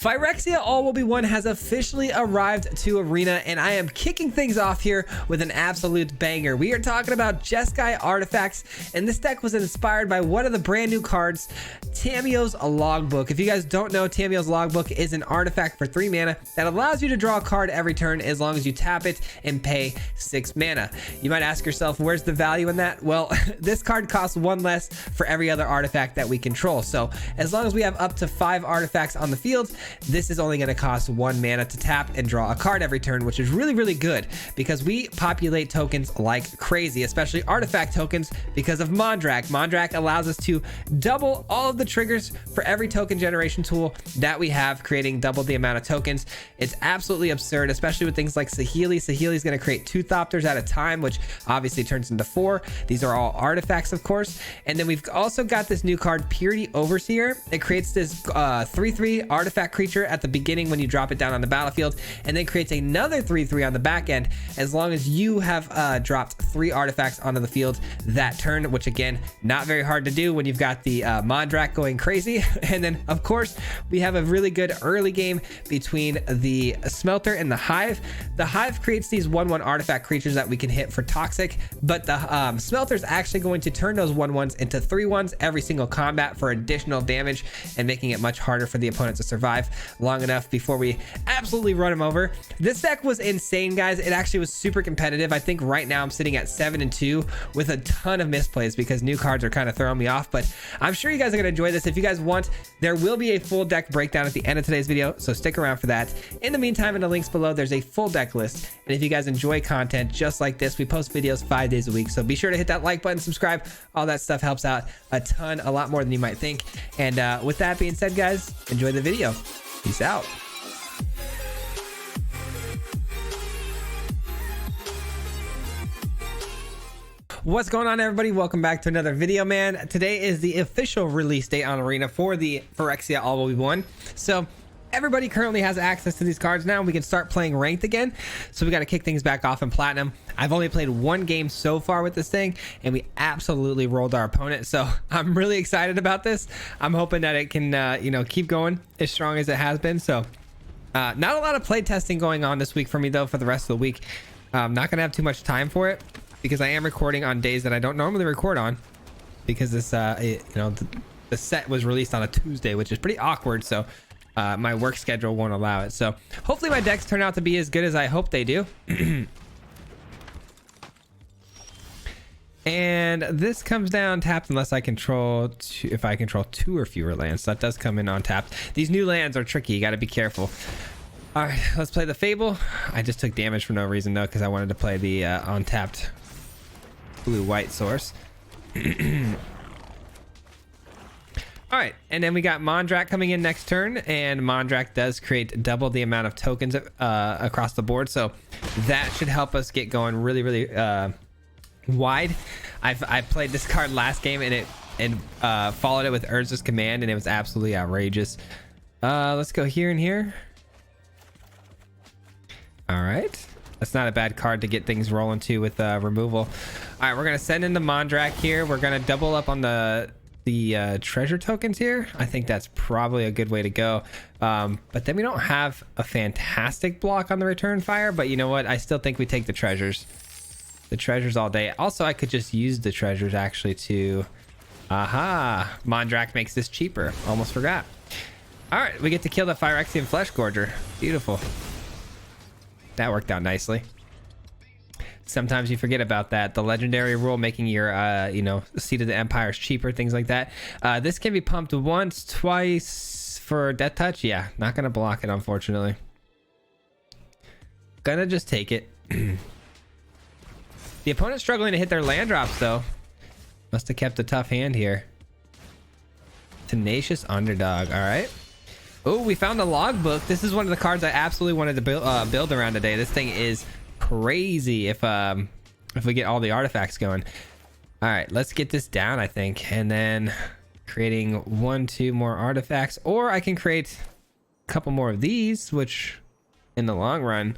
Phyrexia All Will Be One has officially arrived to Arena, and I am kicking things off here with an absolute banger. We are talking about Jeskai artifacts, and this deck was inspired by one of the brand new cards, Tamiyo's Logbook. If you guys don't know, Tamiyo's Logbook is an artifact for 3 mana that allows you to draw a card every turn as long as you tap it and pay 6 mana. You might ask yourself, where's the value in that? Well, this card costs 1 less for every other artifact that we control. So as long as we have up to 5 artifacts on the field, this is only going to cost 1 mana to tap and draw a card every turn, which is really good because we populate tokens like crazy, especially artifact tokens, because of Mondrak. Mondrak allows us to double all of the triggers for every token generation tool that we have, creating double the amount of tokens. It's absolutely absurd, especially with things like Saheeli. Saheeli is going to create 2 Thopters at a time, which obviously turns into 4. These are all artifacts, of course. And then we've also got this new card, Purity Overseer. It creates this 3/3 artifact creature at the beginning when you drop it down on the battlefield, and then creates another 3/3 on the back end as long as you have dropped 3 artifacts onto the field that turn, which again, not very hard to do when you've got the Mondrak going crazy. And then of course we have a really good early game between the Smelter and the Hive. The Hive creates these 1/1 artifact creatures that we can hit for toxic, but the Smelter is actually going to turn those 1/1s into 3/1s every single combat for additional damage, and making it much harder for the opponent to survive long enough before we absolutely run him over. This deck was insane, guys. It actually was super competitive. I think right now I'm sitting at 7-2 with a ton of misplays because new cards are kind of throwing me off, but I'm sure you guys are going to enjoy this. If you guys want, there will be a full deck breakdown at the end of today's video, so stick around for that. In the meantime, in the links below, there's a full deck list, and if you guys enjoy content just like this, we post videos 5 days a week, so be sure to hit that like button, subscribe. All that stuff helps out a ton, a lot more than you might think. And with that being said, guys, enjoy the video. Peace out. What's going on, everybody? Welcome back to another video, man. Today is the official release date on Arena for the Phyrexia All Will Be One. So everybody currently has access to these cards now. We can start playing ranked again. So we got to kick things back off in Platinum. I've only played 1 game so far with this thing, and we absolutely rolled our opponent. So I'm really excited about this. I'm hoping that it can, keep going as strong as it has been. So not a lot of play testing going on this week for me, though, for the rest of the week. I'm not going to have too much time for it because I am recording on days that I don't normally record on, because this, the set was released on a Tuesday, which is pretty awkward. So my work schedule won't allow it. So hopefully my decks turn out to be as good as I hope they do. And this comes down tapped unless I control if I control 2 or fewer lands. So that does come in on tapped. These new lands are tricky. You got to be careful. All right, let's play the Fable. I just took damage for no reason though, because I wanted to play the untapped blue-white source. All right, and then we got Mondrak coming in next turn, and Mondrak does create double the amount of tokens across the board, so that should help us get going really wide. I played this card last game, and followed it with Urza's Command, and it was absolutely outrageous. Let's go here and here. All right, that's not a bad card to get things rolling too with removal. All right, we're gonna send in the Mondrak here. We're gonna double up on the treasure tokens here. I think that's probably a good way to go, but then we don't have a fantastic block on the return fire, but you know what, I still think we take the treasures all day. Also, I could just use the treasures actually to Mondrak makes this cheaper. Almost forgot. All right, we get to kill the Phyrexian Flesh Gorger. Beautiful. That worked out nicely. Sometimes you forget about that. The legendary rule making your, Seat of the Empires cheaper, things like that. This can be pumped once, twice for Death Touch. Yeah, not going to block it, unfortunately. Gonna just take it. The opponent's struggling to hit their land drops, though. Must have kept a tough hand here. Tenacious Underdog. All right. Oh, we found a logbook. This is one of the cards I absolutely wanted to build around today. This thing is crazy if we get all the artifacts going. All right, let's get this down, I think, and then creating 1-2 more artifacts, or I can create a couple more of these, which in the long run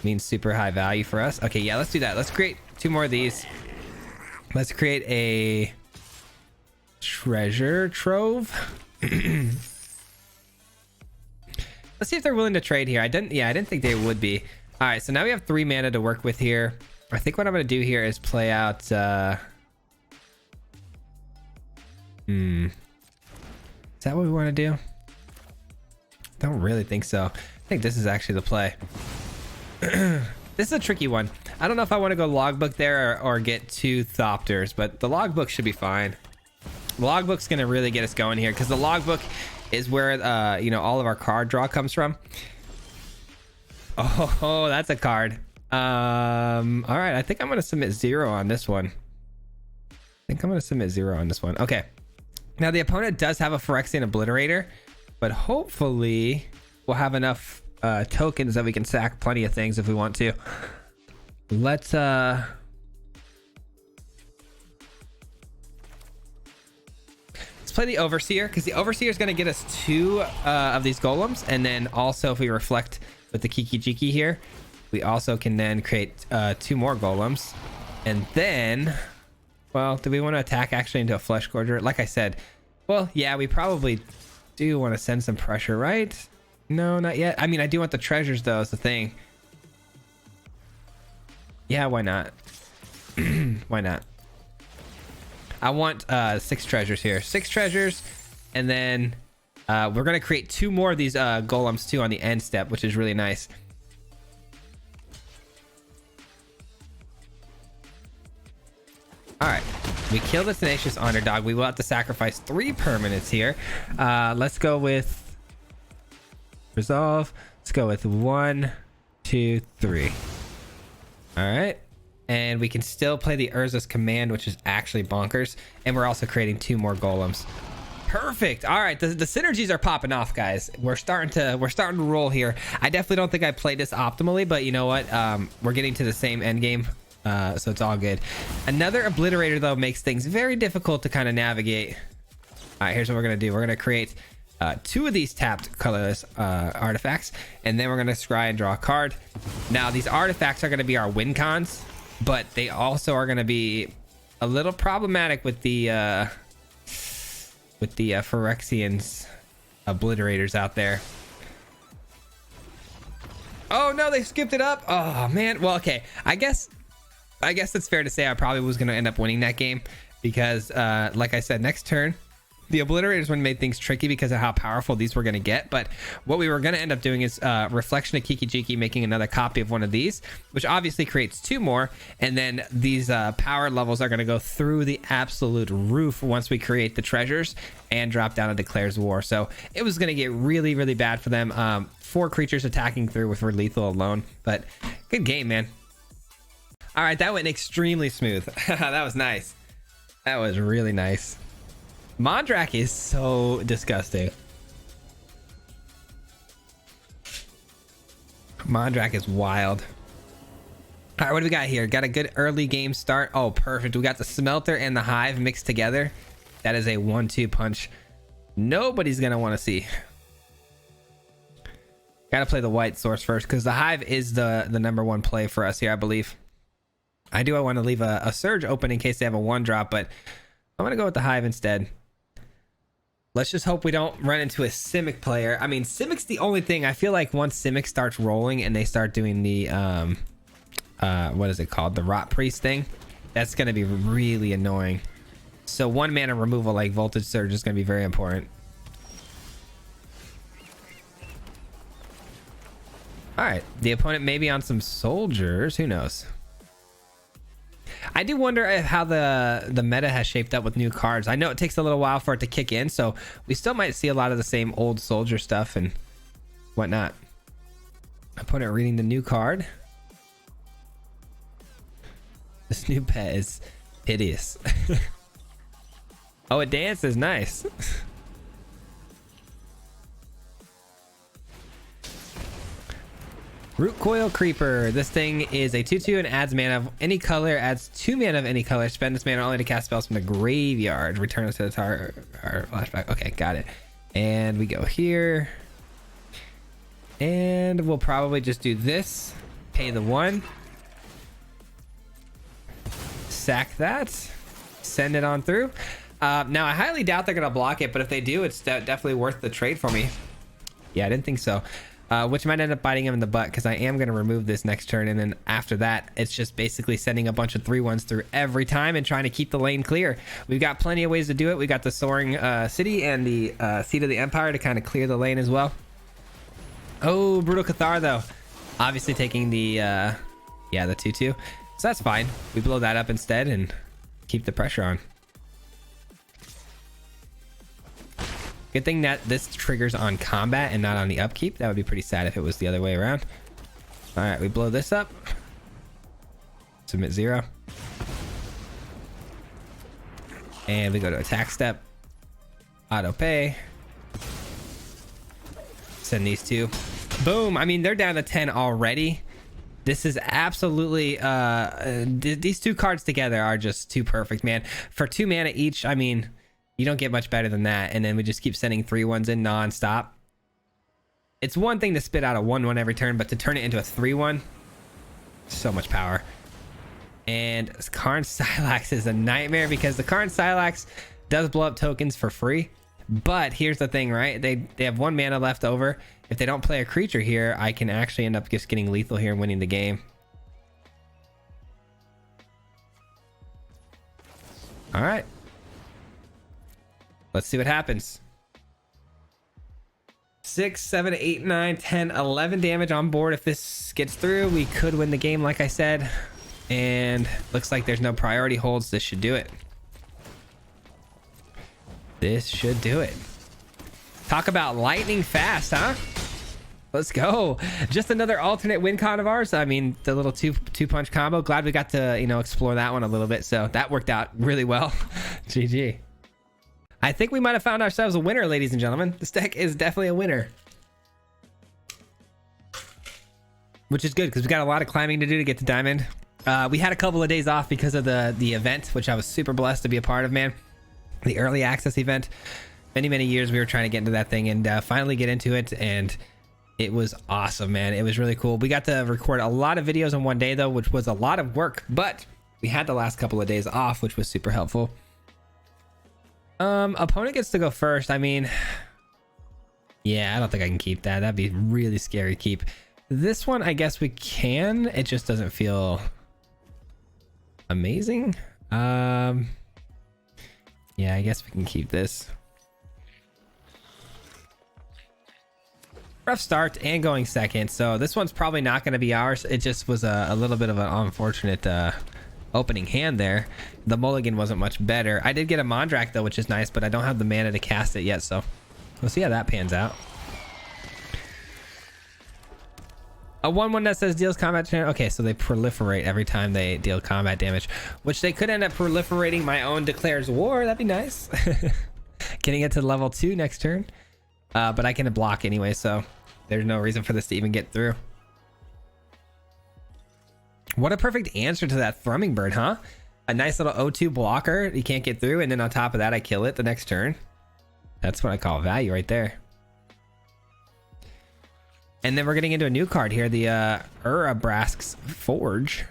means super high value for us. Okay, yeah, let's do that. Let's create 2 more of these. Let's create a treasure trove. Let's see if they're willing to trade here. I didn't think they would be. All right, so now we have 3 mana to work with here. I think what I'm going to do here is play out... Is that what we want to do? Don't really think so. I think this is actually the play. This is a tricky one. I don't know if I want to go logbook there or get 2 Thopters, but the logbook should be fine. The logbook's going to really get us going here because the logbook is where you know, all of our card draw comes from. Oh, that's a card. All right, I think I'm going to submit 0 on this one. Okay. Now the opponent does have a Phyrexian Obliterator, but hopefully we'll have enough tokens that we can sack plenty of things if we want to. Let's play the Overseer, because the Overseer is going to get us 2 of these golems, and then also if we reflect with the Kiki-Jiki here, we also can then create 2 more golems. And then, well, do we want to attack actually into a Flesh Gorger? Like I said, well, yeah, we probably do want to send some pressure, right? No, not yet. I mean, I do want the treasures, though, is the thing. Yeah, why not? Why not? I want 6 treasures here. 6 treasures, and then we're going to create 2 more of these golems, too, on the end step, which is really nice. All right, we kill the Tenacious Underdog. We will have to sacrifice 3 permanents here. Let's go with Resolve. Let's go with 1, 2, 3. All right, and we can still play the Urza's Command, which is actually bonkers, and we're also creating 2 more golems. Perfect. All right, the synergies are popping off, guys. We're starting to roll here. I definitely don't think I played this optimally, but you know what? We're getting to the same end game. So it's all good. Another Obliterator, though, makes things very difficult to kind of navigate. All right, here's what we're going to do. We're going to create 2 of these tapped colorless artifacts, and then we're going to scry and draw a card. Now, these artifacts are going to be our win cons, but they also are going to be a little problematic with the Phyrexians Obliterators out there. Oh, no, they skipped it up. Oh, man. Well, okay. I guess it's fair to say I probably was going to end up winning that game because, like I said, next turn, the Obliterators would have made things tricky because of how powerful these were going to get. But what we were going to end up doing is Reflection of Kiki-Jiki, making another copy of one of these, which obviously creates 2 more. And then these power levels are going to go through the absolute roof once we create the treasures and drop down a Declares War. So it was going to get really, really bad for them. 4 creatures attacking through with lethal alone. But good game, man. All right, that went extremely smooth. That was nice. That was really nice. Mondrak is so disgusting. Mondrak is wild. All right, what do we got here? Got a good early game start. Oh, perfect. We got the Smelter and the Hive mixed together. That is a 1-2 punch nobody's going to want to see. Got to play the white source first because the Hive is the number 1 play for us here, I believe. I want to leave a Surge open in case they have a 1-drop, but I'm going to go with the Hive instead. Let's just hope we don't run into a Simic player. I mean, Simic's the only thing. I feel like once Simic starts rolling and they start doing the, what is it called? The Rot Priest thing. That's going to be really annoying. So 1 mana removal like Voltage Surge is going to be very important. All right. The opponent may be on some soldiers. Who knows? I do wonder how the meta has shaped up with new cards. I know it takes a little while for it to kick in, so we still might see a lot of the same old soldier stuff and whatnot. Opponent reading the new card. This new pet is hideous. Oh, it dances. Nice. Root Coil Creeper. This thing is a 2/2 and adds mana of any color. Adds 2 mana of any color. Spend this mana only to cast spells from the graveyard. Return us to the target. Flashback. Okay, got it. And we go here. And we'll probably just do this. Pay the 1. Sack that. Send it on through. Now, I highly doubt they're going to block it, but if they do, it's definitely worth the trade for me. Yeah, I didn't think so. which might end up biting him in the butt because I am going to remove this next turn. And then after that, it's just basically sending a bunch of 3/1s through every time and trying to keep the lane clear. We've got plenty of ways to do it. We got the Soaring City and the Seat of the Empire to kind of clear the lane as well. Oh, Brutal Cathar though. Obviously taking the, the 2/2. So that's fine. We blow that up instead and keep the pressure on. Good thing that this triggers on combat and not on the upkeep. That would be pretty sad if it was the other way around. All right, we blow this up. Submit 0. And we go to attack step. Auto pay. Send these two. Boom. I mean, they're down to 10 already. This is absolutely... these two cards together are just too perfect, man. For 2 mana each, I mean... You don't get much better than that. And then we just keep sending 3/1s in non-stop. It's one thing to spit out a 1/1 every turn, but to turn it into a 3/1, so much power. And Karn Silax is a nightmare because the Karn Silax does blow up tokens for free. But here's the thing, right? They have 1 mana left over. If they don't play a creature here, I can actually end up just getting lethal here and winning the game. All right. Let's see what happens. 6, 7, 8, 9, 10, 11 damage on board. If this gets through, we could win the game, like I said. And looks like there's no priority holds. This should do it. This should do it. Talk about lightning fast, huh? Let's go. Just another alternate win con of ours. I mean, the little two punch combo. Glad we got to, explore that one a little bit. So that worked out really well. GG. I think we might have found ourselves a winner, ladies and gentlemen. This deck is definitely a winner. Which is good because we got a lot of climbing to do to get to Diamond. We had a couple of days off because of the event, which I was super blessed to be a part of, man. The early access event. Many years we were trying to get into that thing and finally get into it. And it was awesome, man. It was really cool. We got to record a lot of videos in one day, though, which was a lot of work. But we had the last couple of days off, which was super helpful. Opponent gets to go first. I mean, yeah, I don't think I can keep that. That'd be really scary to keep. This one, I guess we can. It just doesn't feel amazing. Yeah, I guess we can keep this. Rough start and going second. So this one's probably not going to be ours. It just was a little bit of an unfortunate, opening hand there. The mulligan wasn't much better. I did get a Mondrak though, which is nice, but I don't have the mana to cast it yet, so we'll see how that pans out. A 1/1 that says deals combat damage. Okay, so they proliferate every time they deal combat damage, which they could end up proliferating my own Declares War. That'd be nice. Getting it to level 2 next turn. But I can block anyway, so there's no reason for this to even get through. What a perfect answer to that Thrumming Bird, huh? A nice little O2 blocker. You can't get through, and then on top of that, I kill it the next turn. That's what I call value right there. And then we're getting into a new card here, the Urabrask's Forge.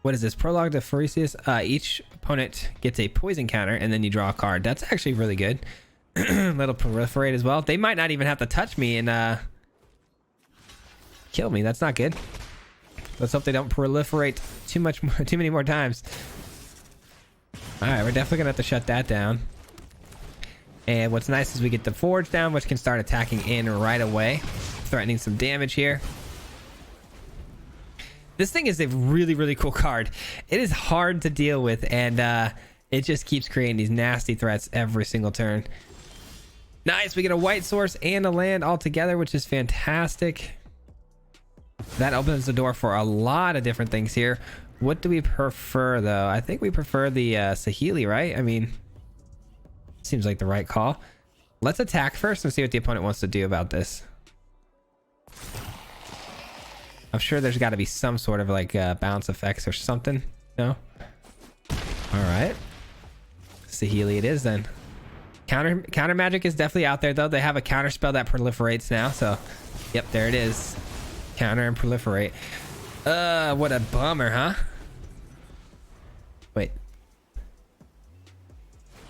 What is this? Prologue to Ferocious. Each opponent gets a poison counter, and then you draw a card. That's actually really good. Little proliferate as well. They might not even have to touch me and kill me. That's not good. Let's hope they don't proliferate too many more times. All right, we're definitely gonna have to shut that down. And what's nice is we get the Forge down, which can start attacking in right away, threatening some damage here. This thing is a really cool card. It is hard to deal with, and it just keeps creating these nasty threats every single turn. Nice, we get a white source and a land all together, which is fantastic. That opens the door for a lot of different things here. What do we prefer, though? I think we prefer the Saheeli, right? I mean, seems like the right call. Let's attack first and see what the opponent wants to do about this. I'm sure there's got to be some sort of like bounce effects or something. No? All right. Saheeli it is then. Counter magic is definitely out there, though. They have a counter spell that proliferates now. So, yep, there it is. Counter and proliferate. What a bummer, huh? Wait.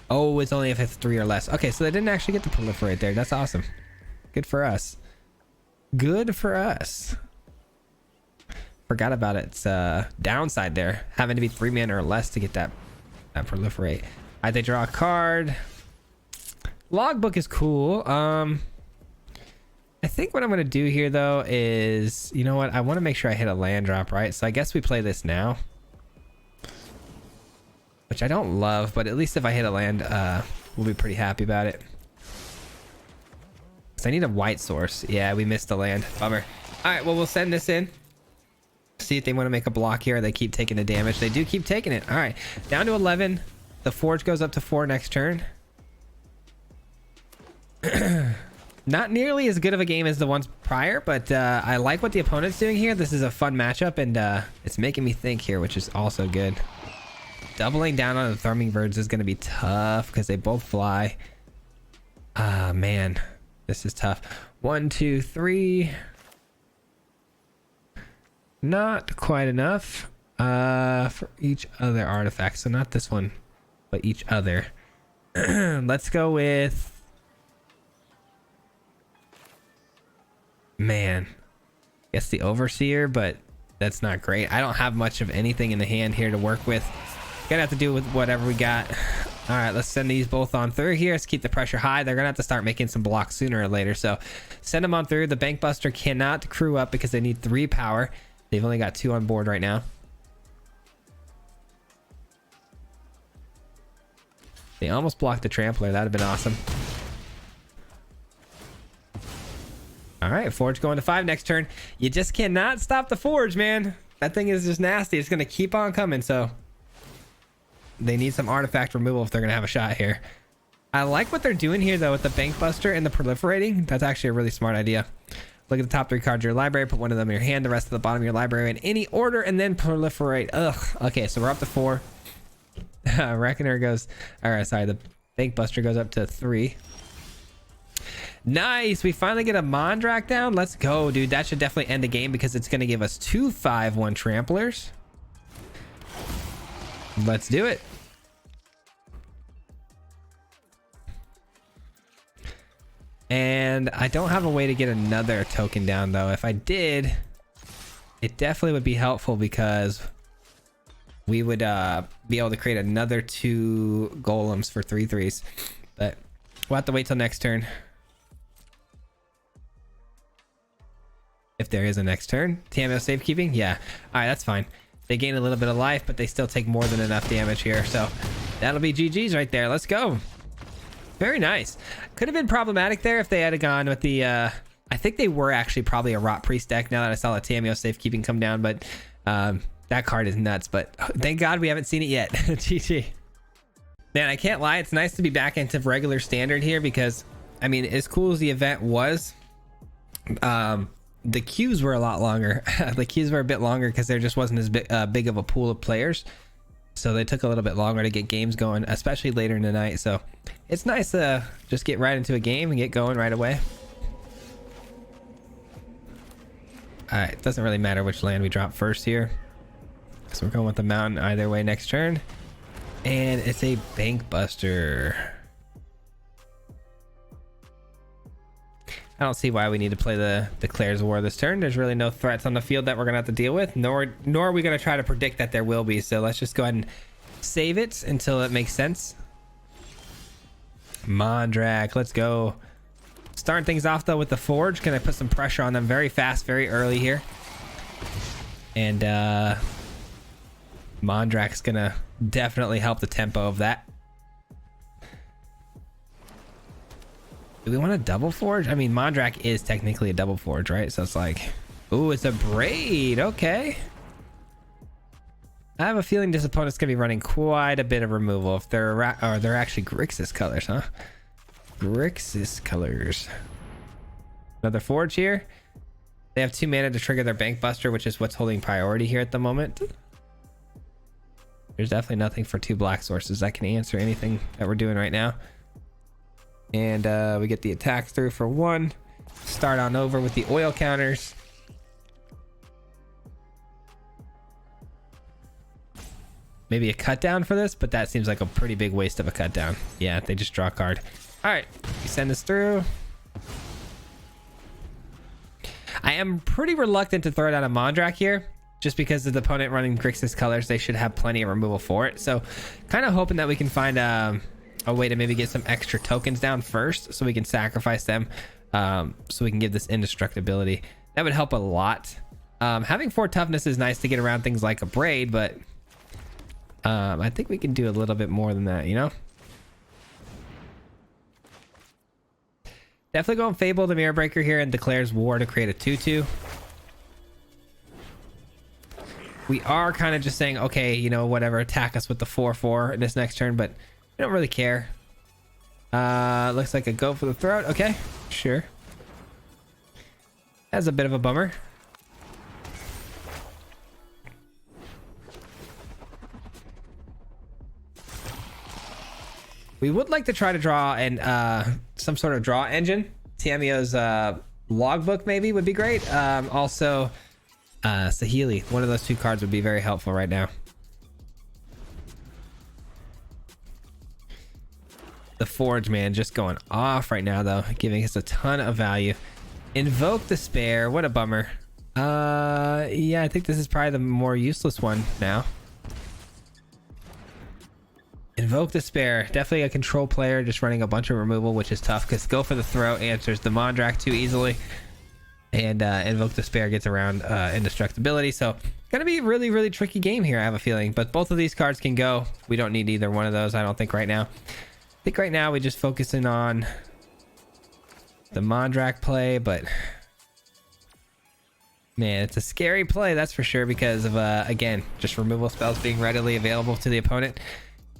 Oh, it's only if it's 3 or less. Okay, so they didn't actually get the proliferate there. That's awesome. Good for us. Good for us. Forgot about its downside there. Having to be 3 mana or less to get that proliferate. Alright, they draw a card. Logbook is cool. I think what I'm going to do here, though, is... You know what? I want to make sure I hit a land drop, right? So I guess we play this now. Which I don't love, but at least if I hit a land, we'll be pretty happy about it. So I need a white source. Yeah, we missed the land. Bummer. Alright, well, we'll send this in. See if they want to make a block here. They keep taking the damage. They do keep taking it. Alright, down to 11. The Forge goes up to 4 next turn. Not nearly as good of a game as the ones prior, but I like what the opponent's doing here. This is a fun matchup, and it's making me think here, which is also good. Doubling down on the Thrumming Birds is going to be tough because they both fly. Ah, man. This is tough. 1, 2, 3. Not quite enough for each other artifact. So not this one, but each other. Let's go with... Man. Guess the Overseer, but that's not great. I don't have much of anything in the hand here to work with. Gonna have to do with whatever we got. All right, let's send these both on through here. Let's keep the pressure high. They're gonna have to start making some blocks sooner or later, so send them on through. The Bank Buster cannot crew up because they need 3 power. They've only got 2 on board right now. They almost blocked the Trampler. That'd have been awesome. All right, Forge going to 5 next turn. You just cannot stop the Forge, man. That thing is just nasty. It's gonna keep on coming, so they need some artifact removal if they're gonna have a shot here. I like what they're doing here, though, with the Bank Buster and the proliferating. That's actually a really smart idea. Look at the top 3 cards of your library, put one of them in your hand, the rest of the bottom of your library in any order, and then proliferate. Ugh. Okay, so we're up to 4. Reckoner goes... Alright, sorry, the Bank Buster goes up to 3. Nice! We finally get a Mondrak down. Let's go, dude. That should definitely end the game because it's going to give us 2 5/1 Tramplers. Let's do it. And I don't have a way to get another token down, though. If I did, it definitely would be helpful because we would be able to create another 2 golems for 3/3s. But we'll have to wait till next turn. If there is a next turn. TMO safekeeping? Yeah. Alright, that's fine. They gain a little bit of life, but they still take more than enough damage here. So that'll be GG's right there. Let's go. Very nice. Could have been problematic there if they had gone with the... I think they were actually probably a Rot Priest deck now that I saw the TMO safekeeping come down, but that card is nuts. But thank God we haven't seen it yet. GG. Man, I can't lie. It's nice to be back into regular standard here because, I mean, as cool as the event was, the queues were a lot longer. The queues were a bit longer because there just wasn't as big of a pool of players. So they took a little bit longer to get games going, especially later in the night. So it's nice to just get right into a game and get going right away. Alright, it doesn't really matter which land we drop first here. So we're going with the mountain either way next turn. And it's a Bank Buster. I don't see why we need to play the Declares War this turn. There's really no threats on the field that we're going to have to deal with, nor are we going to try to predict that there will be. So let's just go ahead and save it until it makes sense. Mondrak, let's go. Starting things off, though, with the Forge. Going to put some pressure on them very fast, very early here. And Mondrak's going to definitely help the tempo of that. Do we want a double Forge? I mean, Mondrak is technically a double Forge, right? So it's like, ooh, it's a Braid. Okay. I have a feeling this opponent's gonna be running quite a bit of removal if they're actually Grixis colors, huh? Grixis colors. Another Forge here. They have 2 mana to trigger their Bank Buster, which is what's holding priority here at the moment. There's definitely nothing for 2 black sources that can answer anything that we're doing right now. And we get the attack through for 1. Start on over with the oil counters. Maybe a cut down for this, but that seems like a pretty big waste of a cut down. Yeah, they just draw a card. All right, we send this through. am pretty reluctant to throw down a Mondrak here, just because of the opponent running Grixis colors. They should have plenty of removal for it. So kind of hoping that we can find a way to maybe get some extra tokens down first, so we can sacrifice them, so we can give this indestructibility. That would help a lot. Having 4 toughness is nice to get around things like a braid, but I think we can do a little bit more than that, you know? Definitely going Fable the Mirror Breaker here and declares war to create a 2/2. We are kind of just saying, okay, you know, whatever, attack us with the 4/4 this next turn, but we don't really care. Looks like a go for the throat. Okay, sure. That's a bit of a bummer. We would like to try to draw and some sort of draw engine. Tamio's logbook maybe would be great. Also, Sahili, one of those 2 cards would be very helpful right now. The Forge, man, just going off right now though, giving us a ton of value. Invoke Despair, what a bummer. Yeah, I think this is probably the more useless one now. Invoke Despair, definitely a control player, just running a bunch of removal, which is tough because go for the throat answers the Mondrak too easily, and Invoke Despair gets around indestructibility. So gonna be a really tricky game here, I have a feeling, but both of these cards can go. We don't need either one of those, I don't think, right now. I think right now we just focusing on the Mondrak play, but man, it's a scary play, that's for sure, because of again, just removal spells being readily available to the opponent.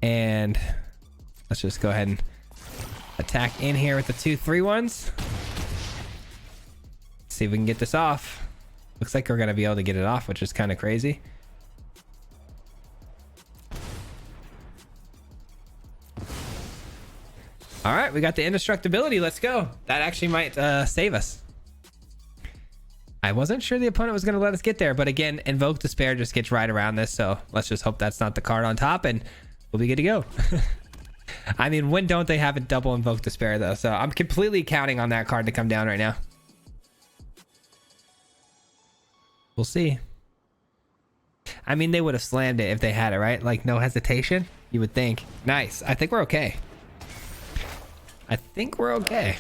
And let's just go ahead and attack in here with the 2/3-1s. See if we can get this off. Looks like we're gonna be able to get it off, which is kind of crazy. All right, we got the indestructibility. Let's go. That actually might save us. I wasn't sure the opponent was going to let us get there, but again, Invoke Despair just gets right around this, so let's just hope that's not the card on top, and we'll be good to go. I mean, when don't they have a double Invoke Despair, though? So I'm completely counting on that card to come down right now. We'll see. I mean, they would have slammed it if they had it, right? Like, no hesitation, you would think. Nice. I think we're okay. I think we're okay.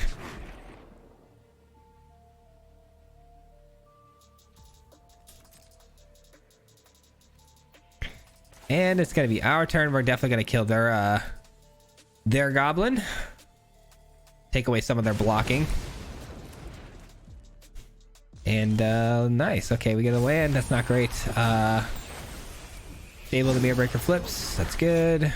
And it's going to be our turn. We're definitely going to kill their goblin. Take away some of their blocking. And nice. Okay, we get a land. That's not great. Able to Mirror Breaker flips. That's good.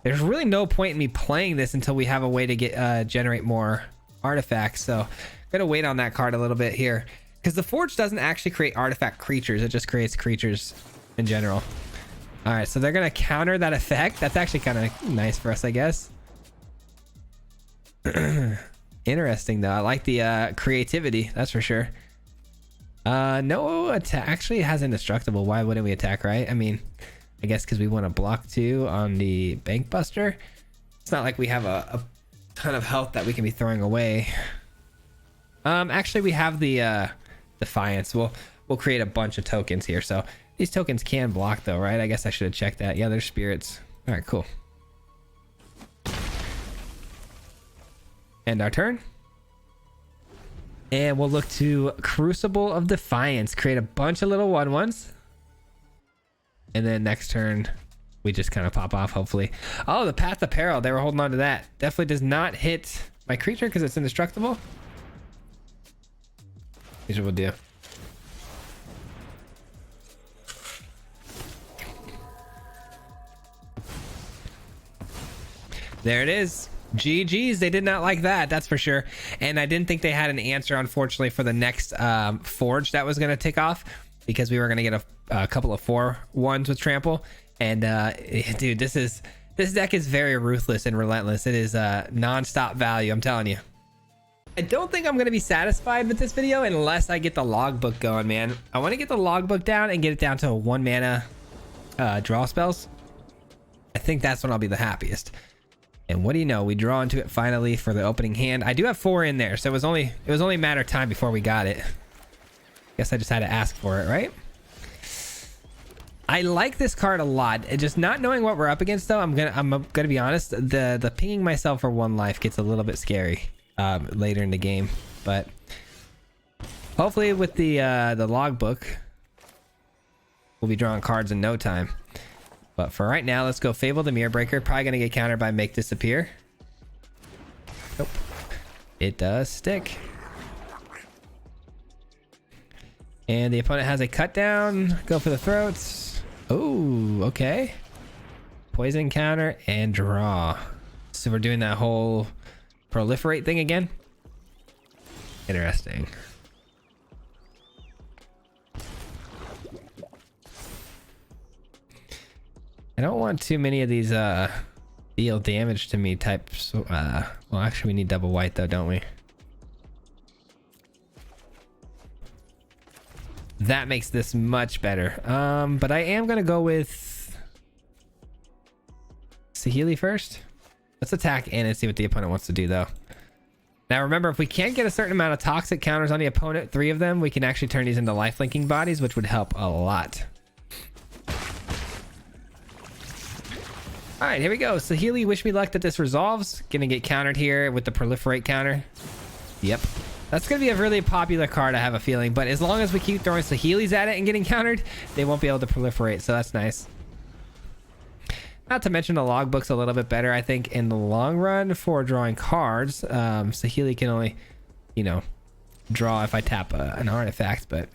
There's really no point in me playing this until we have a way to get generate more artifacts. So I'm going to wait on that card a little bit here. Because the Forge doesn't actually create artifact creatures. It just creates creatures in general. All right, so they're going to counter that effect. That's actually kind of nice for us, I guess. Interesting, though. I like the creativity. That's for sure. No attack. Actually, it has indestructible. Why wouldn't we attack, right? I mean, I guess because we want to block 2 on the Bank Buster. It's not like we have a ton of health that we can be throwing away. Actually, we have the Defiance. We'll create a bunch of tokens here, so these tokens can block though, right? I guess I should have checked that. Yeah, they're spirits. All right, cool. End our turn. And we'll look to Crucible of Defiance. Create a bunch of little 1/1s. And then next turn, we just kind of pop off, hopefully. Oh, the Path of Peril. They were holding on to that. Definitely does not hit my creature because it's indestructible. Here's what we'll do. There it is. GG's. They did not like that, that's for sure. And I didn't think they had an answer, unfortunately, for the next Forge that was going to tick off, because we were going to get a couple of 4/1s with trample. And dude, this deck is very ruthless and relentless. It is non-stop value, I'm telling you. I don't think I'm going to be satisfied with this video unless I get the logbook going, man. I want to get the logbook down and get it down to 1 mana draw spells. I think that's when I'll be the happiest. And what do you know? We draw into it finally for the opening hand. I do have 4 in there, so it was only a matter of time before we got it. Guess I just had to ask for it, right? I like this card a lot. Just not knowing what we're up against, though, I'm gonna be honest. The pinging myself for 1 life gets a little bit scary later in the game, but hopefully with the logbook, we'll be drawing cards in no time. But for right now, let's go Fable the Mirror Breaker. Probably gonna get countered by Make Disappear. Nope. It does stick. And the opponent has a cut down. Go for the throats. Oh, okay. Poison counter and draw. So we're doing that whole proliferate thing again. Interesting. I don't want too many of these deal damage to me types. Well, actually we need double white though, don't we? That makes this much better. But I am gonna go with Saheeli first. Let's attack in and see what the opponent wants to do though. Now remember, if we can't get a certain amount of toxic counters on the opponent, 3 of them, we can actually turn these into life linking bodies, which would help a lot. All right, here we go. Saheeli, wish me luck that this resolves. Gonna get countered here with the proliferate counter. Yep. That's going to be a really popular card, I have a feeling. But as long as we keep throwing Saheelis at it and getting countered, they won't be able to proliferate. So that's nice. Not to mention the logbook's a little bit better, I think, in the long run for drawing cards. Saheeli can only, you know, draw if I tap an artifact, but...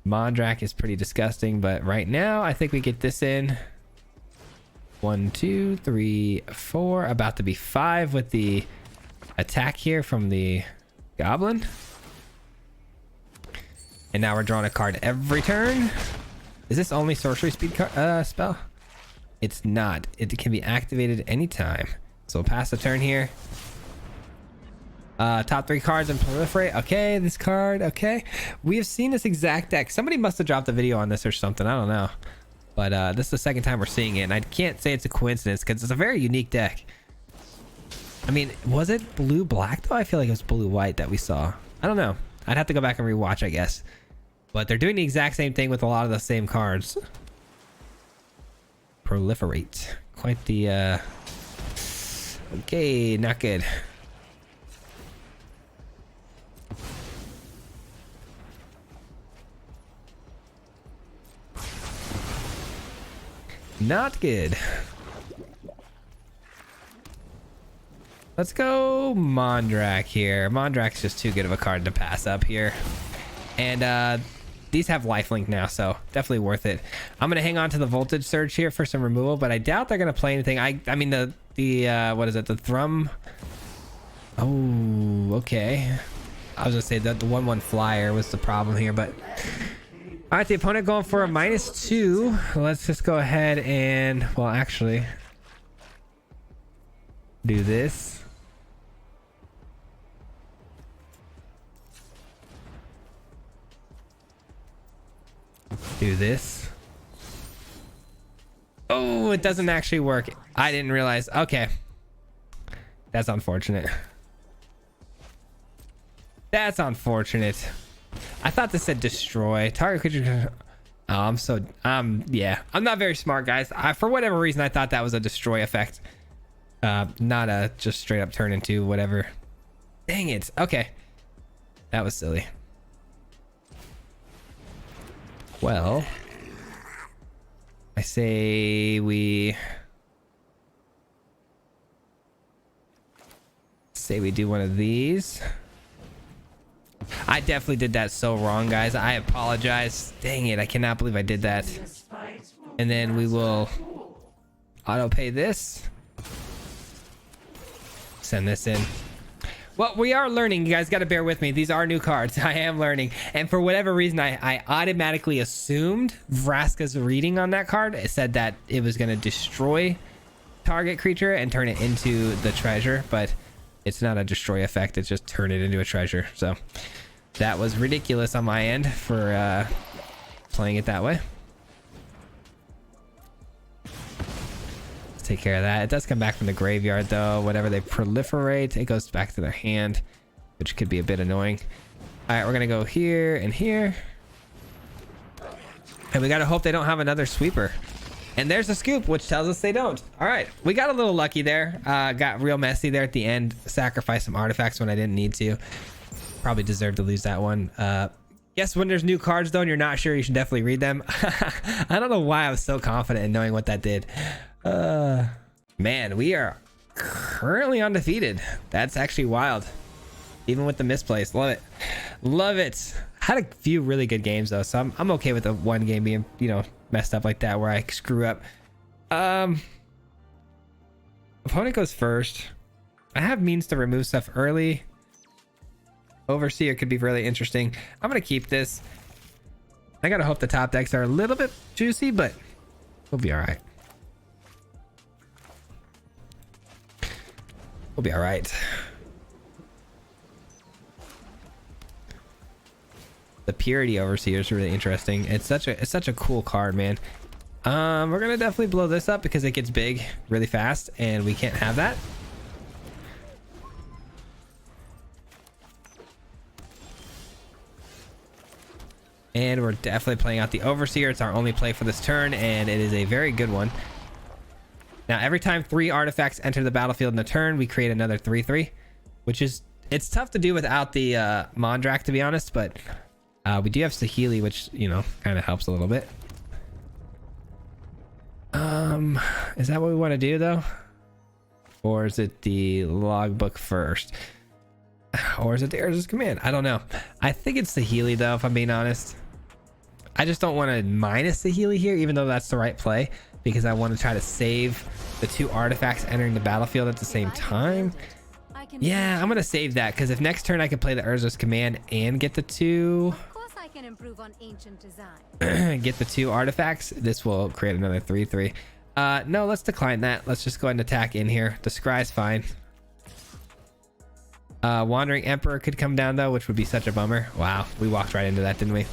Mondrak is pretty disgusting, but right now I think we get this in. 1, 2, 3, 4. About to be 5 with the attack here from the goblin. And now we're drawing a card every turn. Is this only sorcery speed spell? It's not. It can be activated anytime. So we'll pass the turn here. Top 3 cards and proliferate. Okay, this card. Okay. We have seen this exact deck. Somebody must have dropped a video on this or something. I don't know. But this is the second time we're seeing it, and I can't say it's a coincidence because it's a very unique deck. I mean, was it blue-black though? I feel like it was blue-white that we saw. I don't know. I'd have to go back and rewatch, I guess. But they're doing the exact same thing with a lot of the same cards. Proliferate. Quite the... Okay, not good. Not good. Let's go Mondrak here. Mondrak's just too good of a card to pass up here. And these have lifelink now, so definitely worth it. I'm gonna hang on to the voltage surge here for some removal, but I doubt they're gonna play anything. I mean the what is it? The thrum. Oh, okay. I was gonna say that the 1/1 flyer was the problem here, but all right, the opponent going for a -2. Let's just go ahead and, well, actually, do this. Do this. Oh, it doesn't actually work. I didn't realize. Okay. That's unfortunate. That's unfortunate. I thought this said destroy target creature. Oh, yeah, I'm not very smart, guys. For whatever reason, I thought that was a destroy effect, not a just straight up turn into whatever. Dang it. Okay, that was silly. Well, I say we do one of these. I definitely did that so wrong, guys. I apologize. Dang it, I cannot believe I did that. And then we will auto pay this. Send this in. Well, we are learning. You guys got to bear with me. These are new cards. I am learning. And for whatever reason, I automatically assumed Vraska's reading on that card. It said that it was going to destroy target creature and turn it into the treasure. But it's not a destroy effect. It's just turn it into a treasure. So that was ridiculous on my end for playing it that way. Let's take care of that. It does come back from the graveyard though. Whatever they proliferate, it goes back to their hand, which could be a bit annoying. All right, we're gonna go here and here, and we gotta hope they don't have another sweeper. And there's a scoop, which tells us they don't. All right, we got a little lucky there. Got real messy there at the end. Sacrificed some artifacts when I didn't need to. Probably deserved to lose that one. Yes, when there's new cards though and you're not sure, you should definitely read them. I don't know why I was so confident in knowing what that did. Man, we are currently undefeated. That's actually wild. Even with the misplays. Love it. Love it. Had a few really good games though, so I'm okay with the one game being, you know, messed up like that where I screw up. Opponent goes first. I have means to remove stuff early. Overseer could be really interesting. I'm gonna keep this. I gotta hope the top decks are a little bit juicy, but we'll be all right. We'll be all right. The Purity Overseer is really interesting. It's such a cool card, man. We're gonna definitely blow this up because it gets big really fast, and we can't have that. And we're definitely playing out the Overseer. It's our only play for this turn, and it is a very good one. Now, every time 3 artifacts enter the battlefield in a turn, we create another 3/3, which is, it's tough to do without the Mondrak, to be honest, but we do have Saheeli, which, you know, kind of helps a little bit. Is that what we want to do though? Or is it the logbook first? Or is it the Urza's Command? I don't know. I think it's Saheeli though, if I'm being honest. I just don't want to minus Saheeli here, even though that's the right play, because I want to try to save the 2 artifacts entering the battlefield at the same time. Yeah, I'm gonna save that, because if next turn I can play the Urza's Command and get the 2 can improve on ancient design. get the 2 artifacts, this will create another 3/3. No, let's decline that. Let's just go ahead and attack in here. The scry's fine. Wandering Emperor could come down though, which would be such a bummer. Wow, we walked right into that, didn't we?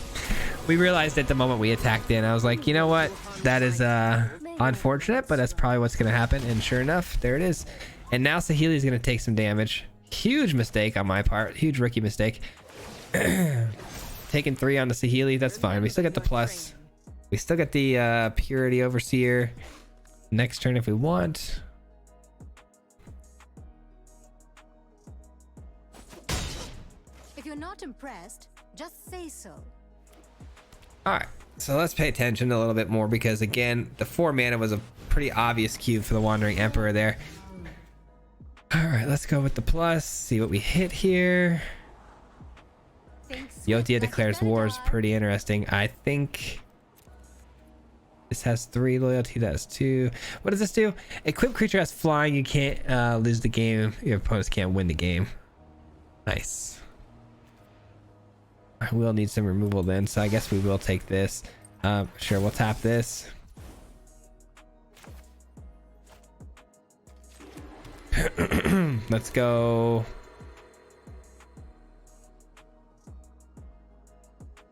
We realized at the moment we attacked in, I was like, you know what, that is unfortunate, but that's probably what's gonna happen. And sure enough, there it is. And now Saheeli is gonna take some damage. Huge mistake on my part, huge rookie mistake. Taking 3 on the Saheeli, that's fine. We still get the plus. We still get the Purity Overseer next turn if we want. If you're not impressed, just say so. All right, so let's pay attention a little bit more, because again, the 4 mana was a pretty obvious cube for the Wandering Emperor there. All right, let's go with the plus, see what we hit here. Yotia declares war is pretty interesting. I think this has 3 loyalty, that has 2. What does this do? Equipped creature has flying, you can't lose the game, your opponents can't win the game. Nice. I will need some removal then, so I guess we will take this. Sure, we'll tap this. Let's go.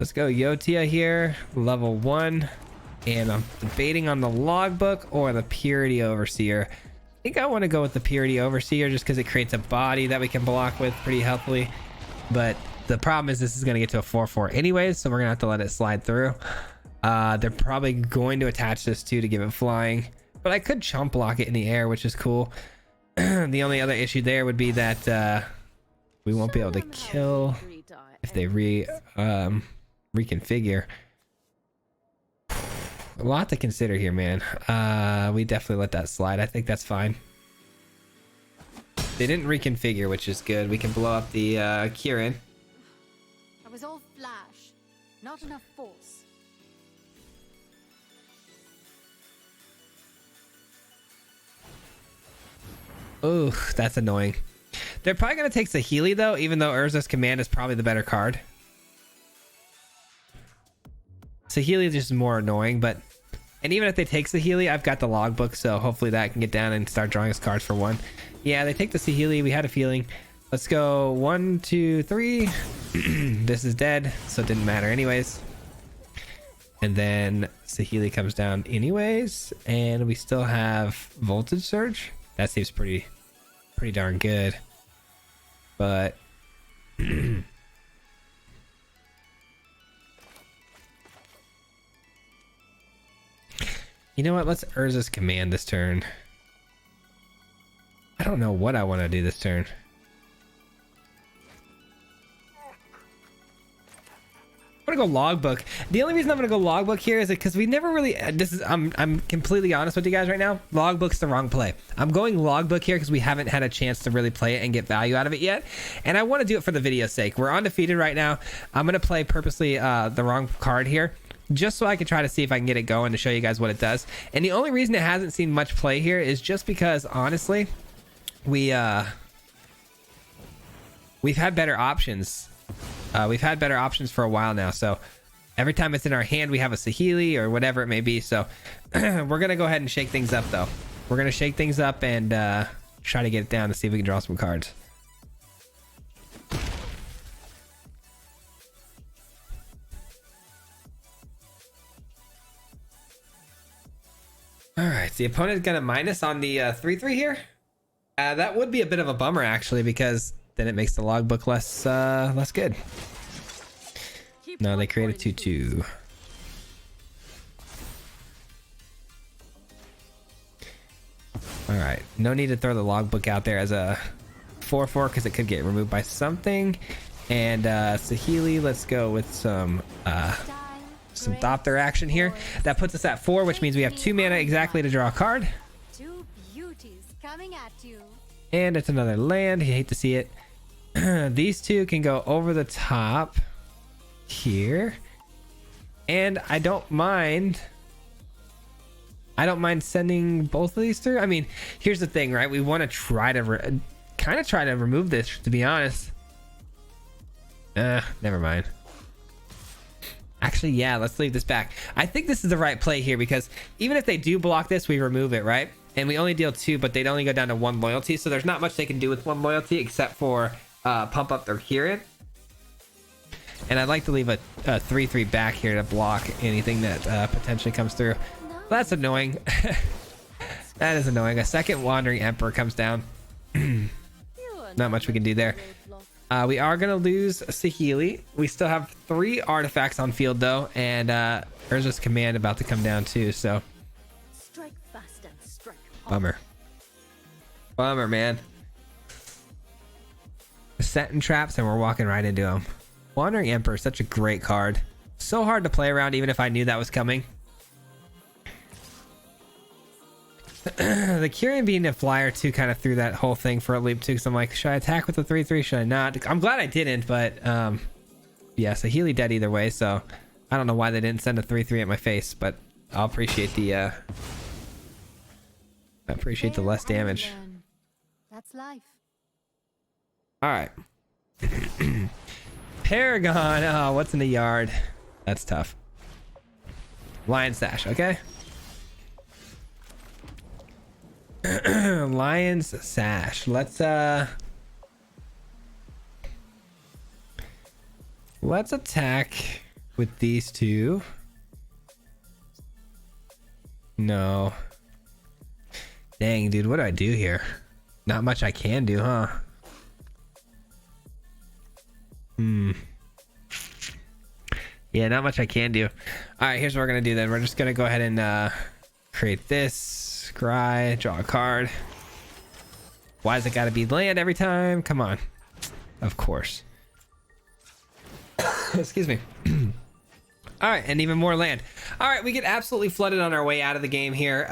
Let's go Yotia here, level 1. And I'm debating on the logbook or the Purity Overseer. I think I want to go with the Purity Overseer just because it creates a body that we can block with pretty healthily. But the problem is this is going to get to a 4/4 anyways, so we're going to have to let it slide through. They're probably going to attach this to give it flying. But I could chump block it in the air, which is cool. The only other issue there would be that we won't be able to kill if they reconfigure. A lot to consider here, man. We definitely let that slide. I think that's fine. They didn't reconfigure, which is good. We can blow up the Kieran. I was all flash, not enough force. Ooh, that's annoying. They're probably going to take Saheeli though, even though Urza's Command is probably the better card. Saheeli is just more annoying, but... And even if they take Saheeli, I've got the logbook, so hopefully that can get down and start drawing us cards for 1. Yeah, they take the Saheeli. We had a feeling. Let's go 1, 2, 3. This is dead, so it didn't matter anyways. And then Saheeli comes down anyways, and we still have Voltage Surge. That seems pretty darn good. But you know what? Let's Urza's Command this turn. I don't know what I want to do this turn. I'm gonna go logbook. The only reason I'm gonna go logbook here is because we never really. I'm completely honest with you guys right now. Logbook's the wrong play. I'm going logbook here because we haven't had a chance to really play it and get value out of it yet, and I want to do it for the video's sake. We're undefeated right now. I'm gonna play purposely the wrong card here, just so I can try to see if I can get it going to show you guys what it does. And the only reason it hasn't seen much play here is just because honestly, we've had better options. We've had better options for a while now, so every time it's in our hand we have a Saheeli or whatever it may be. So we're gonna go ahead and shake things up though. We're gonna shake things up and try to get it down to see if we can draw some cards. All right, the opponent got a minus on the 3/3 here. That would be a bit of a bummer actually, because then it makes the logbook less good. No, they created 2/2. All right, no need to throw the logbook out there as a 4/4 because it could get removed by something. And Saheeli, let's go with some Thopter action here. That puts us at 4, which means we have 2 mana exactly to draw a card. Two beauties coming at you. And it's another land. You hate to see it. These two can go over the top here, and I don't mind sending both of these through. I mean, here's the thing, right? We want to try to kind of try to remove this, to be honest. Never mind. Actually, yeah, let's leave this back. I think this is the right play here, because even if they do block this, we remove it, right? And we only deal 2, but they'd only go down to 1 loyalty, so there's not much they can do with 1 loyalty except for pump up their Kieran. And I'd like to leave a 3/3 back here to block anything that potentially comes through. Well, that's annoying. That is annoying. A second Wandering Emperor comes down. Not much we can do there. We are going to lose Saheeli. We still have 3 artifacts on field though, and Urza's Command about to come down too, so Strike fast and strike hard. bummer. Bummer, man. Setting traps and we're walking right into them. Wandering Emperor is such a great card. So hard to play around even if I knew that was coming. The Kieran being a flyer too kind of threw that whole thing for a loop too, because I'm like, should I attack with the 3/3? Should I not? I'm glad I didn't, but yeah, Saheeli dead either way, so I don't know why they didn't send a 3/3 at my face, but I'll appreciate the less damage. That's life. All right. Paragon. Oh, what's in the yard? That's tough. Lion Sash, okay. Lion's Sash. Let's attack with these two. No. Dang, dude, what do I do here? Not much I can do, huh? Yeah, not much I can do. All right, here's what we're gonna do then. We're just gonna go ahead and create this, scry, draw a card. Why does it gotta be land every time? Come on. Of course. Excuse me. All right, and even more land. All right, we get absolutely flooded on our way out of the game here.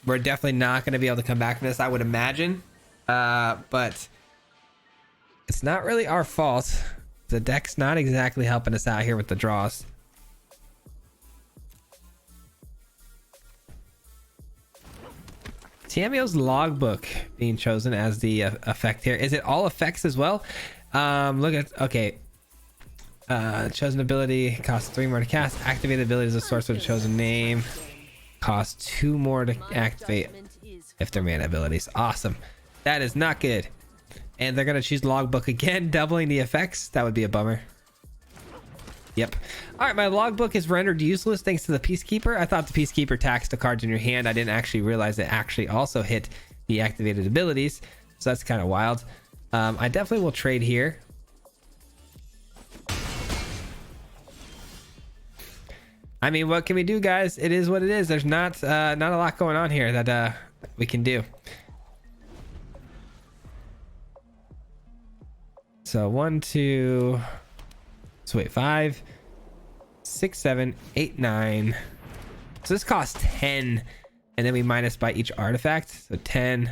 We're definitely not going to be able to come back from this, I would imagine. But it's not really our fault. The deck's not exactly helping us out here with the draws. Tiamio's logbook being chosen as the effect here. Is it all effects as well? Look at, okay. Chosen ability costs 3 more to cast. Activated ability is a source with a chosen name. Costs 2 more to activate if they're mana abilities. Awesome. That is not good. And they're gonna choose logbook again, doubling the effects. That would be a bummer. Yep. All right, my logbook is rendered useless thanks to the Peacekeeper. I thought the Peacekeeper taxed the cards in your hand. I didn't actually realize it actually also hit the activated abilities. So that's kind of wild. I definitely will trade here. I mean, what can we do, guys? It is what it is. There's not a lot going on here that we can do. So 1, 2, so wait, 5, 6, 7, 8, 9. So this costs 10, and then we minus by each artifact. So 10.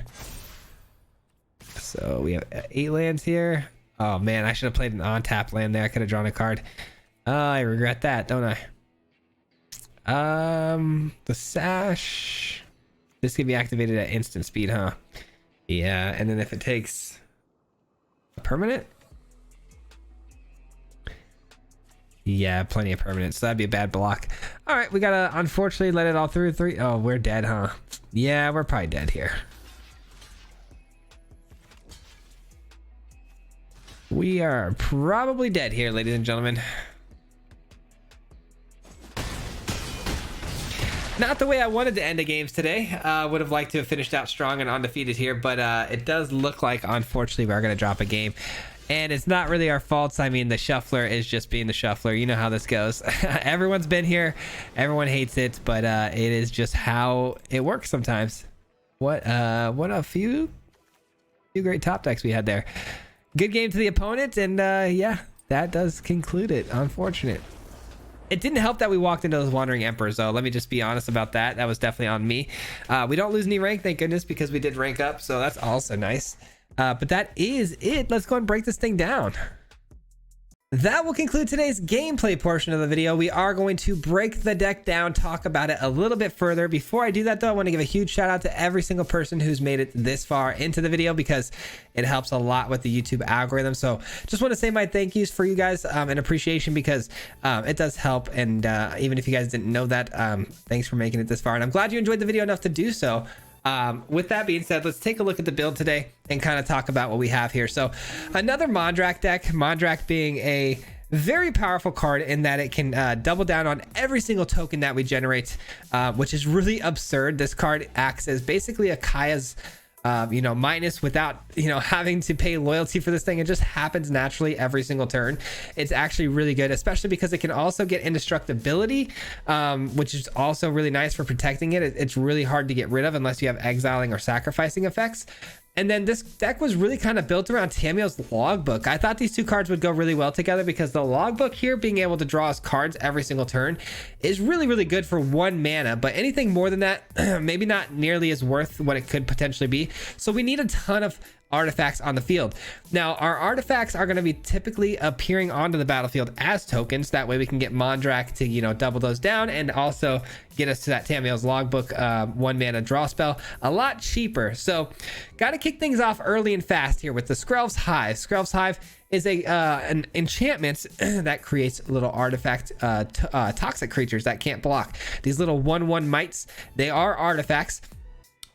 So we have 8 lands here. Oh man, I should have played an on-tap land there. I could have drawn a card. I regret that, don't I? The sash. This can be activated at instant speed, huh? Yeah, and then if it takes a permanent. Yeah, plenty of permanents. So that'd be a bad block. All right, we gotta unfortunately let it all through 3. Oh, we're dead, huh? Yeah, we're probably dead here. We are probably dead here, ladies and gentlemen. Not the way I wanted to end the games today. Would have liked to have finished out strong and undefeated here, but it does look like, unfortunately, we're going to drop a game. And it's not really our faults. I mean, the shuffler is just being the shuffler. You know how this goes. Everyone's been here. Everyone hates it, but it is just how it works sometimes. What a few great top decks we had there. Good game to the opponent, and yeah, that does conclude it. Unfortunate. It didn't help that we walked into those Wandering Emperors, though. Let me just be honest about that. That was definitely on me. We don't lose any rank, thank goodness, because we did rank up, so that's also nice. But that is it. Let's go and break this thing down. That will conclude today's gameplay portion of the video. We are going to break the deck down, talk about it a little bit further. Before I do that, though, I want to give a huge shout out to every single person who's made it this far into the video, because it helps a lot with the YouTube algorithm. So just want to say my thank yous for you guys and appreciation, because it does help. And even if you guys didn't know that, thanks for making it this far. And I'm glad you enjoyed the video enough to do so. With that being said, let's take a look at the build today and kind of talk about what we have here. So another Mondrak deck, Mondrak being a very powerful card in that it can double down on every single token that we generate, which is really absurd. This card acts as basically a Kaya's minus without, having to pay loyalty for this thing. It just happens naturally every single turn. It's actually really good, especially because it can also get indestructibility, which is also really nice for protecting it. It's really hard to get rid of unless you have exiling or sacrificing effects. And then this deck was really kind of built around Tamiyo's logbook. I thought these two cards would go really well together, because the logbook here, being able to draw us cards every single turn, is really, really good for 1 mana. But anything more than that, maybe not nearly as worth what it could potentially be. So we need a ton of artifacts on the field. Now, our artifacts are going to be typically appearing onto the battlefield as tokens. That way we can get Mondrak to, double those down, and also get us to that Tamiyo's logbook 1 mana draw spell a lot cheaper. So got to kick things off early and fast here with the Skrelv's Hive. Skrelv's Hive is an enchantment that creates little artifact toxic creatures that can't block. These little 1/1 mites, they are artifacts.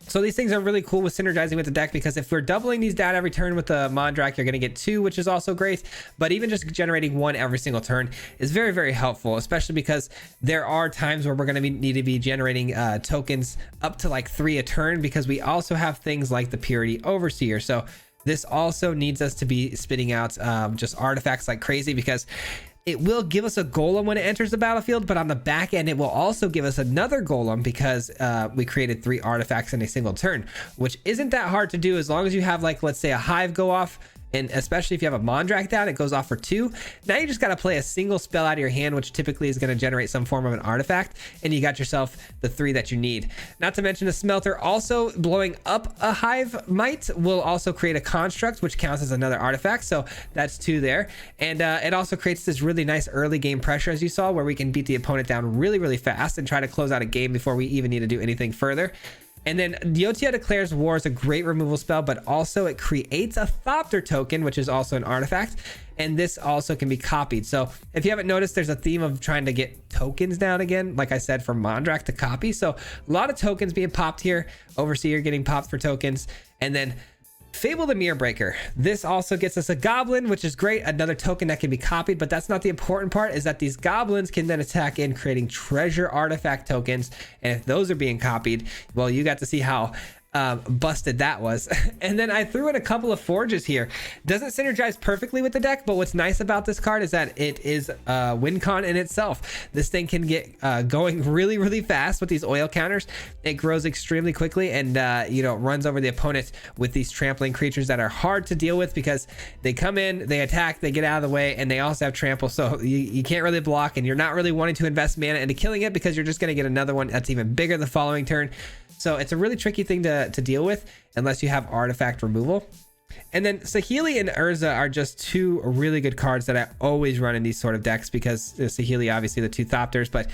So these things are really cool with synergizing with the deck, because if we're doubling these down every turn with the Mondrak, you're going to get 2, which is also great. But even just generating 1 every single turn is very, very helpful, especially because there are times where we're going to need to be generating tokens up to like 3 a turn, because we also have things like the Purity Overseer. So this also needs us to be spitting out just artifacts like crazy, because it will give us a golem when it enters the battlefield, but on the back end, it will also give us another golem, because we created 3 artifacts in a single turn, which isn't that hard to do as long as you have, like, let's say a hive go off. And especially if you have a Mondrak down, it goes off for 2. Now you just got to play a single spell out of your hand, which typically is going to generate some form of an artifact, and you got yourself the 3 that you need. Not to mention the Smelter also blowing up a hive mite will also create a construct, which counts as another artifact. So that's 2 there. And it also creates this really nice early game pressure, as you saw, where we can beat the opponent down really, really fast and try to close out a game before we even need to do anything further. And then Yotia Declares War is a great removal spell, but also it creates a Thopter token, which is also an artifact. And this also can be copied. So if you haven't noticed, there's a theme of trying to get tokens down again, like I said, for Mondrak to copy. So a lot of tokens being popped here. Overseer getting popped for tokens. And then Fable the Mirror Breaker. This also gets us a goblin, which is great. Another token that can be copied, but that's not the important part, is that these goblins can then attack in creating treasure artifact tokens. And if those are being copied, well, you got to see how busted that was. And then I threw in a couple of forges here. Doesn't synergize perfectly with the deck, but what's nice about this card is that it is win con in itself. This thing can get going really fast with these oil counters. It grows extremely quickly, and you know, runs over the opponent with these trampling creatures that are hard to deal with because they come in, they attack, they get out of the way, and they also have trample, so you can't really block, and you're not really wanting to invest mana into killing it because you're just going to get another one that's even bigger the following turn. So it's a really tricky thing to deal with unless you have artifact removal. And then Saheeli and Urza are just two really good cards that I always run in these sort of decks because Saheeli, obviously the two Thopters, but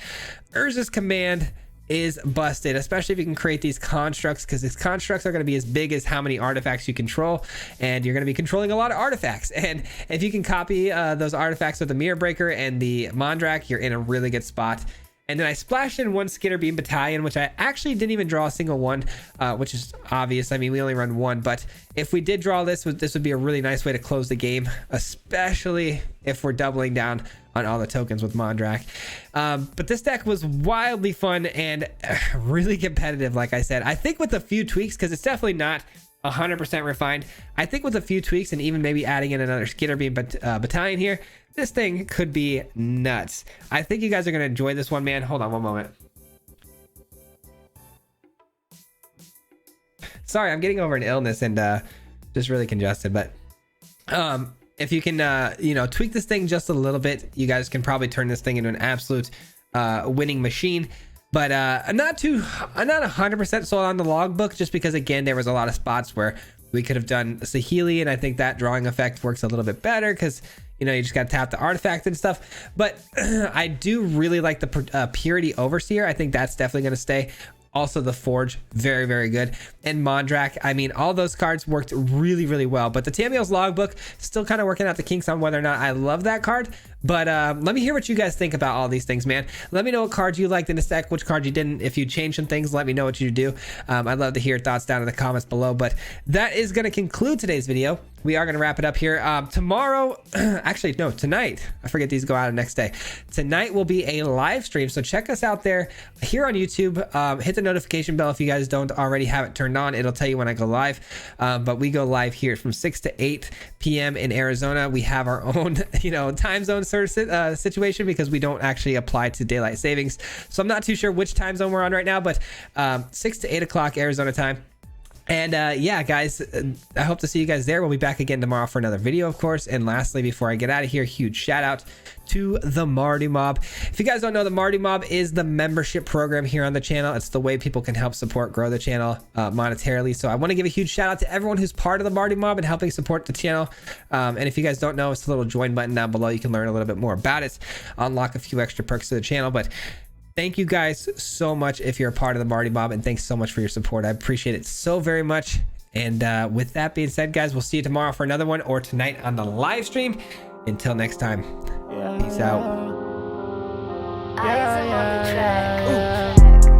Urza's command is busted, especially if you can create these constructs, because these constructs are going to be as big as how many artifacts you control, and you're going to be controlling a lot of artifacts. And if you can copy those artifacts with the Mirror Breaker and the Mondrak, you're in a really good spot. And then I splashed in one Skitterbeam Battalion, which I actually didn't even draw a single one, which is obvious. I mean, we only run one, but if we did draw this would be a really nice way to close the game, especially if we're doubling down on all the tokens with Mondrak. But this deck was wildly fun and really competitive, like I said. I think with a few tweaks, because it's definitely not 100% refined. I think with a few tweaks and even maybe adding in another Skitterbeam Battalion here, this thing could be nuts. I think you guys are going to enjoy this one, man. Hold on one moment. Sorry, I'm getting over an illness and just really congested. But if you can, you know, tweak this thing just a little bit, you guys can probably turn this thing into an absolute winning machine. But I'm not 100% sold on the logbook, just because, again, there was a lot of spots where we could have done Saheeli, and I think that drawing effect works a little bit better because, you know, you just got to tap the artifact and stuff. But I do really like the Purity Overseer. I think that's definitely going to stay. Also the Forge, very good. And Mondrak, I mean, all those cards worked really well. But the Tamiel's Logbook, still kind of working out the kinks on whether or not I love that card. But let me hear what you guys think about all these things, man. Let me know what cards you liked in this deck, which cards you didn't. If you changed some things, let me know what you do. I'd love to hear your thoughts down in the comments below. But that is going to conclude today's video. We are going to wrap it up here. Tomorrow, actually, no, tonight. I forget these go out the next day. Tonight will be a live stream. So check us out there here on YouTube. Hit the notification bell if you guys don't already have it turned on. It'll tell you when I go live. But we go live here from 6 to 8 p.m. in Arizona. We have our own, you know, time zone sort of situation because we don't actually apply to daylight savings. So I'm not too sure which time zone we're on right now, but 6 to 8 o'clock Arizona time. And yeah, guys, I hope to see you guys there. We'll be back again tomorrow for another video, of course. And lastly, before I get out of here, huge shout out to the Marty Mob. If you guys don't know, the Marty Mob is the membership program here on the channel. It's the way people can help support, grow the channel monetarily. So I want to give a huge shout out to everyone who's part of the Marty Mob and helping support the channel. And if you guys don't know, it's a little join button down below. You can learn a little bit more about it, unlock a few extra perks to the channel. But thank you guys so much if you're a part of the Marty Mob, and thanks so much for your support. I appreciate it so very much. And with that being said, guys, we'll see you tomorrow for another one, or tonight on the live stream. Until next time, peace out.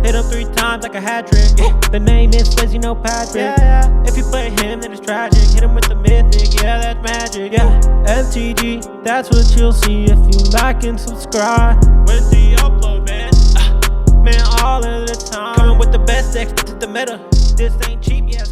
Hit him 3 times like a hat trick. The name is Swayze, no Patrick. If you play him, then it's tragic. Hit him with the mythic, yeah, that's magic. MTG, that's what you'll see if you like and subscribe. Where's the upload, man? Man, all of the time. Coming with the best decks, this is the meta. This ain't cheap, yeah.